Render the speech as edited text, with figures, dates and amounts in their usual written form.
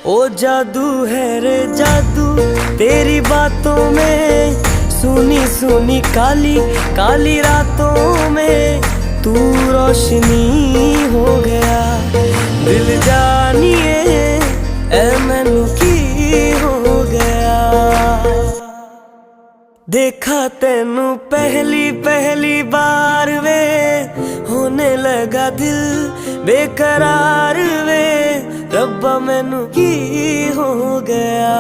ओ जादू है रे जादू तेरी बातों में, सुनी सुनी काली काली रातों में तू रोशनी हो गया। दिल जानिए ए मैनू की हो गया। देखा तेनू पहली पहली बार वे, होने लगा दिल बेकरार वे। रब्बा मैनू की हो गया।